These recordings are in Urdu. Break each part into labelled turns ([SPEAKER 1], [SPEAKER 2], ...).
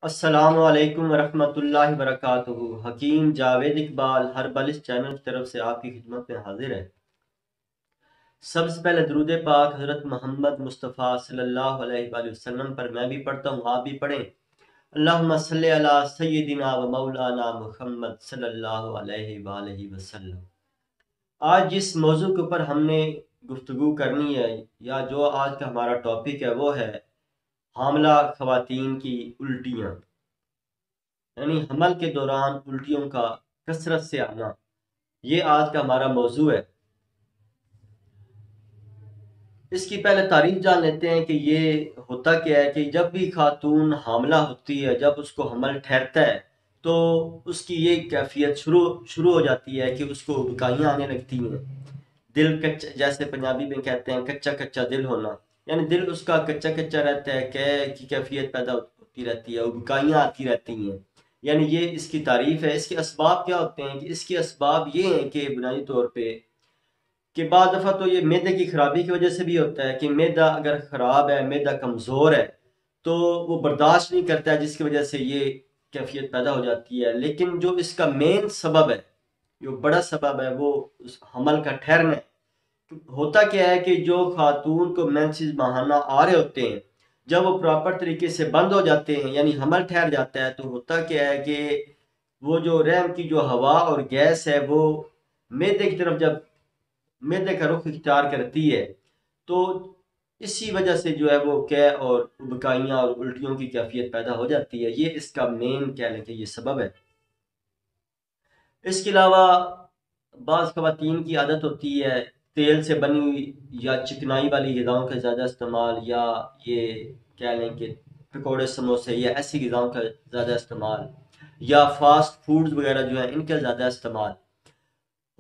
[SPEAKER 1] السلام علیکم ورحمۃ اللہ وبرکاتہ۔ حکیم جاوید اقبال ہربلس چینل کی طرف سے آپ کی خدمت میں حاضر ہے۔ سب سے پہلے درود پاک حضرت محمد مصطفیٰ صلی اللہ علیہ وآلہ وسلم پر میں بھی پڑھتا ہوں، آپ بھی پڑھیں۔ اللہم صلی علی سیدنا و مولانا محمد صلی اللہ علیہ وآلہ وسلم۔ آج جس موضوع کے اوپر ہم نے گفتگو کرنی ہے یا جو آج کا ہمارا ٹاپک ہے وہ ہے حاملہ خواتین کی الٹیاں، یعنی حمل کے دوران الٹیوں کا کثرت سے آنا۔ یہ آج کا ہمارا موضوع ہے۔ اس کی پہلے تعریف جان لیتے ہیں کہ یہ ہوتا کیا ہے کہ جب بھی خاتون حاملہ ہوتی ہے، جب اس کو حمل ٹھہرتا ہے تو اس کی یہ کیفیت شروع ہو جاتی ہے کہ اس کو اکائیاں آنے لگتی ہیں، دل کچا، جیسے پنجابی میں کہتے ہیں کچا کچا دل ہونا، یعنی دل اس کا کچا کچا رہتا ہے، کہ کی کیفیت پیدا ہوتی رہتی ہے، اکائیاں آتی رہتی ہیں، یعنی یہ اس کی تعریف ہے۔ اس کے اسباب کیا ہوتے ہیں کہ اس کے اسباب یہ ہیں کہ بنیادی طور پہ کہ بعض دفعہ تو یہ معدے کی خرابی کی وجہ سے بھی ہوتا ہے کہ معدہ اگر خراب ہے، معدہ کمزور ہے تو وہ برداشت نہیں کرتا ہے، جس کی وجہ سے یہ کیفیت پیدا ہو جاتی ہے۔ لیکن جو اس کا مین سبب ہے، جو بڑا سبب ہے، وہ اس حمل کا ٹھہرنا ہے۔ ہوتا کیا ہے کہ جو خاتون کو مینسز ماہانہ آ رہے ہوتے ہیں، جب وہ پراپر طریقے سے بند ہو جاتے ہیں، یعنی حمل ٹھہر جاتا ہے، تو ہوتا کیا ہے کہ وہ جو رحم کی جو ہوا اور گیس ہے وہ معدے کی طرف، جب معدے کا رخ اختیار کرتی ہے تو اسی وجہ سے جو ہے وہ قے اور ابکائیاں اور الٹیوں کی کیفیت پیدا ہو جاتی ہے۔ یہ اس کا مین کہہ لیں کہ یہ سبب ہے۔ اس کے علاوہ بعض خواتین کی عادت ہوتی ہے تیل سے بنی ہوئی یا چکنائی والی غذاؤں کا زیادہ استعمال، یا یہ کہہ لیں کہ پکوڑے سموسے یا ایسی غذاؤں کا زیادہ استعمال، یا فاسٹ فوڈز وغیرہ جو ہیں ان کا زیادہ استعمال۔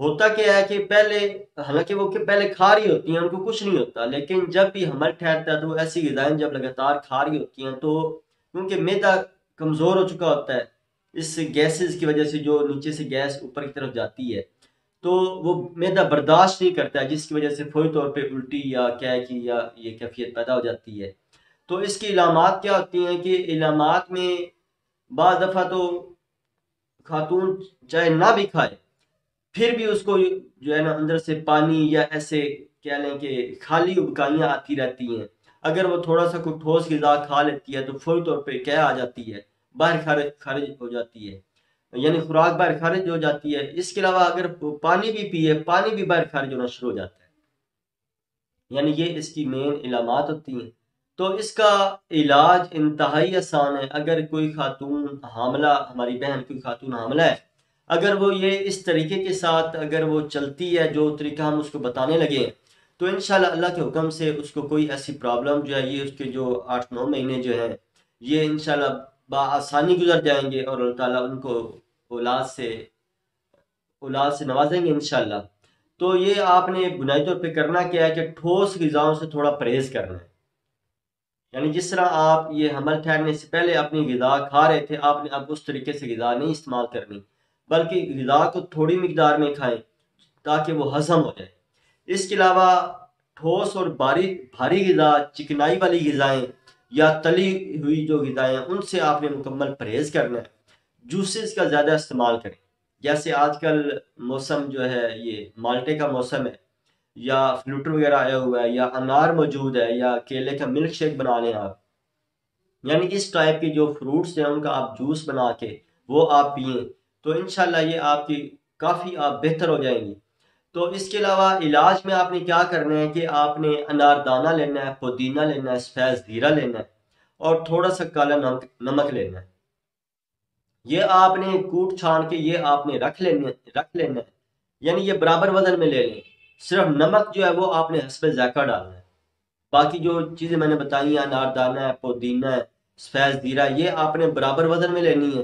[SPEAKER 1] ہوتا کیا ہے کہ پہلے، حالانکہ وہ پہلے کھا رہی ہوتی ہیں، ان کو کچھ نہیں ہوتا، لیکن جب بھی حمل ٹھہرتا ہے تو ایسی غذائیں جب لگاتار کھا رہی ہوتی ہیں تو کیونکہ معدہ کمزور ہو چکا ہوتا ہے اس گیسز کی وجہ سے، جو نیچے سے گیس اوپر کی طرف جاتی ہے تو وہ معدہ برداشت نہیں کرتا ہے، جس کی وجہ سے فوری طور پہ الٹی یا کیا کی یا یہ کیفیت پیدا ہو جاتی ہے۔ تو اس کی علامات کیا ہوتی ہیں کہ علامات میں بعض دفعہ تو خاتون چاہے نہ بھی کھائے پھر بھی اس کو جو ہے نا اندر سے پانی یا ایسے کہہ لیں کہ خالی ابکائیاں آتی رہتی ہیں۔ اگر وہ تھوڑا سا کوئی ٹھوس غذا کھا لیتی ہے تو فوری طور پہ کیا آ جاتی ہے، باہر خارج ہو جاتی ہے، یعنی خوراک باہر خارج ہو جاتی ہے۔ اس کے علاوہ اگر پانی بھی پیے، پانی بھی باہر خارج ہونا شروع ہو جاتا ہے، یعنی یہ اس کی مین علامات ہوتی ہیں۔ تو اس کا علاج انتہائی آسان ہے۔ اگر کوئی خاتون حاملہ، ہماری بہن کوئی خاتون حاملہ ہے، اگر وہ یہ اس طریقے کے ساتھ اگر وہ چلتی ہے، جو طریقہ ہم اس کو بتانے لگے ہیں، تو انشاءاللہ اللہ کے حکم سے اس کو کوئی ایسی پرابلم جو ہے، یہ اس کے جو 8-9 مہینے جو ہیں یہ انشاءاللہ بآسانی گزر جائیں گے، اور اللہ تعالیٰ ان کو اولاد سے نوازیں گے انشاءاللہ۔ تو یہ آپ نے بنیادی طور پہ کرنا کیا ہے کہ ٹھوس غذاؤں سے تھوڑا پرہیز کرنا ہے، یعنی جس طرح آپ یہ حمل ٹھہرنے سے پہلے اپنی غذا کھا رہے تھے، آپ نے اب اس طریقے سے غذا نہیں استعمال کرنی، بلکہ غذا کو تھوڑی مقدار میں کھائیں تاکہ وہ ہضم ہو جائے۔ اس کے علاوہ ٹھوس اور بھاری غذا، چکنائی والی غذائیں یا تلی ہوئی جو غذائیں ہیں، ان سے آپ نے مکمل پرہیز کرنا ہے۔ جوسز کا زیادہ استعمال کریں، جیسے آج کل موسم جو ہے یہ مالٹے کا موسم ہے، یا فلوٹر وغیرہ آیا ہوا ہے، یا انار موجود ہے، یا کیلے کا ملک شیک بنا لیں آپ، یعنی اس ٹائپ کے جو فروٹس ہیں ان کا آپ جوس بنا کے وہ آپ پئیں تو انشاءاللہ یہ آپ کی کافی آپ بہتر ہو جائیں گی۔ تو اس کے علاوہ علاج میں آپ نے کیا کرنا ہے کہ آپ نے اناردانہ لینا ہے، پودینہ لینا ہے، سفید زیرہ لینا ہے، اور تھوڑا سا کالا نمک لینا ہے۔ یہ آپ نے کوٹ چھان کے یہ آپ نے رکھ لینا ہے، یعنی یہ برابر وزن میں لے لیں۔ صرف نمک جو ہے وہ آپ نے حسب ذائقہ ڈالنا ہے، باقی جو چیزیں میں نے بتائی ہیں، اناردانہ ہے، پودینہ ہے، سفید زیرہ، یہ آپ نے برابر وزن میں لینی ہے۔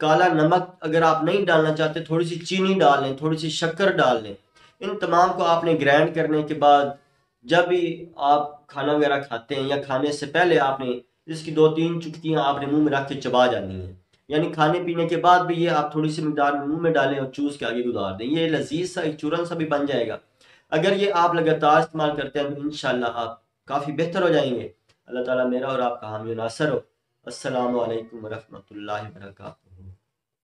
[SPEAKER 1] کالا نمک اگر آپ نہیں ڈالنا چاہتے، تھوڑی سی چینی ڈال لیں، تھوڑی سی شکر ڈال لیں۔ ان تمام کو آپ نے گرائنڈ کرنے کے بعد جب بھی آپ کھانا وغیرہ کھاتے ہیں یا کھانے سے پہلے آپ نے اس کی 2-3 چٹکیاں آپ نے منہ میں رکھ کے چبا جانی ہیں، یعنی کھانے پینے کے بعد بھی یہ آپ تھوڑی سی مقدار منہ میں ڈالیں اور چوس کے آگے گزار دیں۔ یہ لذیذ سا ایک چورن سا بھی بن جائے گا۔ اگر یہ آپ لگاتار استعمال کرتے ہیں تو انشاءاللہ آپ کافی بہتر ہو جائیں گے۔ اللہ تعالیٰ میرا اور آپ کا حامی و ناصر ہو۔ السلام علیکم ورحمۃ اللہ وبرکاتہ۔